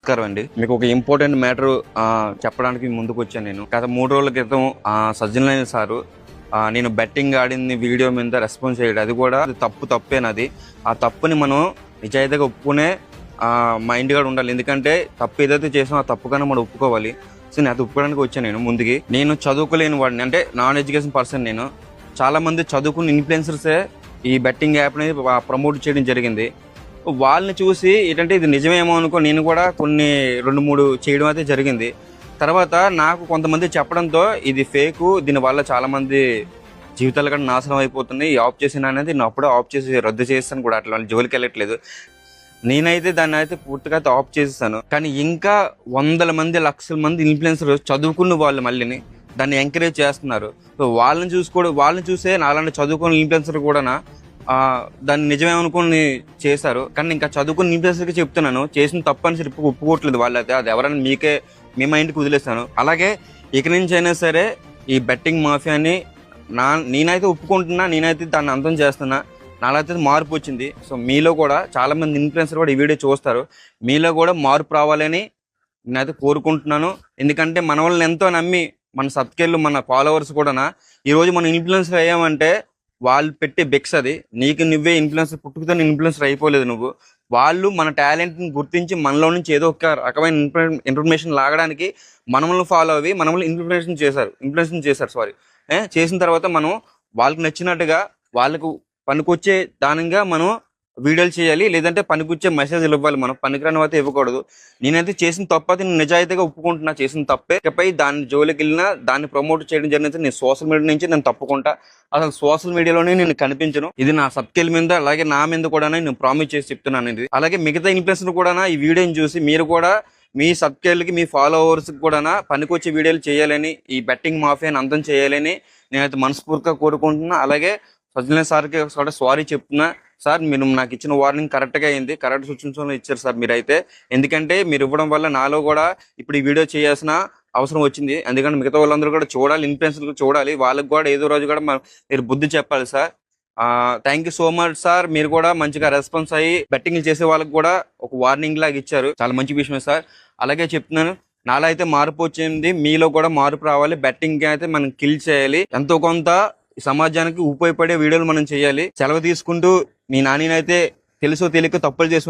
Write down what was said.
నమస్కారం అండి. మీకు ఒక ఇంపార్టెంట్ మ్యాటర్ చెప్పడానికి ముందుకు వచ్చాను. నేను గత 3 రోజుల క్రితం సజ్జనలైన సారు నేను బెట్టింగ్ ఆడింది వీడియో మీద రెస్పాన్స్ చేయడం, అది కూడా తప్పేనది. ఆ తప్పుని మనం నిజాయితీగా ఒప్పుకునే మైండ్ కూడా ఉండాలి. ఎందుకంటే తప్పు ఏదైతే చేసామో ఆ తప్పుగానే మనం ఒప్పుకోవాలి. సో నేను అది ఒప్పుకోవడానికి వచ్చాను. నేను చదువుకోలేని వాడిని, అంటే నాన్ ఎడ్యుకేషన్ పర్సన్. నేను చాలా మంది చదువుకున్న ఇన్ఫ్లుయెన్సర్సే ఈ బెట్టింగ్ యాప్ని ప్రమోట్ చేయడం జరిగింది. వాళ్ళని చూసి ఏంటంటే ఇది నిజమేమో అనుకో నేను కూడా కొన్ని 2-3 చేయడం అయితే జరిగింది. తర్వాత నాకు కొంతమంది చెప్పడంతో ఇది ఫేకు, దీనివల్ల చాలామంది జీవితాలు కూడా నాశనం అయిపోతున్నాయి, ఆఫ్ చేసిన అనేది నేను అప్పుడే ఆఫ్ చేసి రద్దు చేస్తాను కూడా, అట్లా జోలికి వెళ్ళట్లేదు. నేనైతే దాన్ని అయితే పూర్తిగా అయితే ఆఫ్ చేసేసాను. కానీ ఇంకా వందల మంది, లక్షల మంది ఇన్ఫ్లుయెన్సర్ చదువుకున్న వాళ్ళు మళ్ళీని దాన్ని ఎంకరేజ్ చేస్తున్నారు. సో వాళ్ళని చూసే నాలాంటి చదువుకున్న ఇన్ఫ్లుయెన్సర్ కూడా దాన్ని నిజమేమనుకుని చేశారు. కానీ ఇంకా చదువుకుని ఇన్ఫ్లుయెన్సర్కి చెప్తున్నాను, చేసిన తప్పని సరి ఒప్పుకోవట్లేదు వాళ్ళైతే. అది ఎవరైనా మీ మైండ్కి వదిలేస్తాను. అలాగే ఇక నుంచి అయినా సరే ఈ బెట్టింగ్ మాఫియాని నేనైతే ఒప్పుకుంటున్నా, నేనైతే దాన్ని అంతం చేస్తున్నా. నాలైతే మార్పు వచ్చింది. సో మీలో కూడా చాలా మంది ఇన్ఫ్లుయెన్సర్ కూడా ఈ వీడియో చూస్తారు, మీలో కూడా మార్పు రావాలని నేనైతే కోరుకుంటున్నాను. ఎందుకంటే మన వాళ్ళని ఎంతో నమ్మి మన సబ్స్క్రైబర్లు, మన ఫాలోవర్స్ కూడా ఈరోజు మనం ఇన్ఫ్లుయెన్సర్ అయ్యామంటే వాళ్ళు పెట్టే బెక్స్ అది. నీకు నువ్వే ఇన్ఫ్లుయెన్సర్, పుట్టుకతో ఇన్ఫ్లుయెన్సర్ అయిపోలేదు నువ్వు. వాళ్ళు మన టాలెంట్ని గుర్తించి మనలో నుంచి ఏదో ఒక రకమైన ఇన్ఫర్మేషన్ లాగడానికి మనల్ని ఫాలో అవి మనల్ని ఇన్ఫ్లుయెన్స్ చేశారు. చేసిన తర్వాత మనం వాళ్ళకి నచ్చినట్టుగా, వాళ్ళకు పనికొచ్చే దానిగా మనం వీడియోలు చేయాలి, లేదంటే పనికొచ్చే మెసేజ్లు ఇవ్వాలి. మనం పనికిరాని అయితే ఇవ్వకూడదు. నేనైతే చేసిన తప్పు అయితే నేను నిజాయితీగా ఒప్పుకుంటున్నా, చేసిన తప్పే. ఇకపై దాని జోలికి వెళ్ళినా, దాన్ని ప్రమోట్ చేయడం జరిగినది నేను సోషల్ మీడియా నుంచి నేను తప్పుకుంటా. అసలు సోషల్ మీడియాలోనే నేను కనిపించను. ఇది నా సబ్స్క్రైబ్ మీద, అలాగే నా మీద కూడా నేను ప్రామిస్ చేసి చెప్తున్నాను. ఇది అలాగే మిగతా ఇన్ఫ్లుయెన్సర్ కూడా ఈ వీడియోని చూసి మీరు కూడా మీ సబ్స్క్రైబర్లకి, మీ ఫాలోవర్స్కి కూడా పనికొచ్చే వీడియోలు చేయాలని, ఈ బెట్టింగ్ మాఫియాని అంతం చేయాలని నేనైతే మనస్ఫూర్తిగా కోరుకుంటున్నా. అలాగే సజ్జనైన సార్కి ఒకసారి సారీ చెప్తున్నా. సార్, మీరు నాకు ఇచ్చిన వార్నింగ్ కరెక్ట్గా అయింది, కరెక్ట్ సూచనలు ఇచ్చారు సార్ మీరైతే. ఎందుకంటే మీరు ఇవ్వడం వల్ల నాలో కూడా ఇప్పుడు ఈ వీడియో చేయాల్సిన అవసరం వచ్చింది. ఎందుకంటే మిగతా వాళ్ళందరూ కూడా చూడాలి, ఇన్ఫ్లుయెన్సర్లు చూడాలి, వాళ్ళకి కూడా ఏదో రోజు కూడా మీరు బుద్ధి చెప్పాలి sir. Thank you so much sir. మీరు కూడా మంచిగా రెస్పాన్స్ అయ్యి బెట్టింగ్లు చేసే వాళ్ళకి కూడా ఒక వార్నింగ్ లాగా ఇచ్చారు. చాలా మంచి విషయమే సార్. అలాగే చెప్తున్నాను, నాలో అయితే మార్పు వచ్చింది, మీలో కూడా మార్పు రావాలి. బెట్టింగ్ అయితే మనం కిల్ చేయాలి, ఎంతో కొంత సమాజానికి ఉపయోగపడే వీడియోలు మనం చేయాలి. సెలవు తీసుకుంటూ, మీ నానినైతే తెలుసో తెలియక తప్పులు చేసి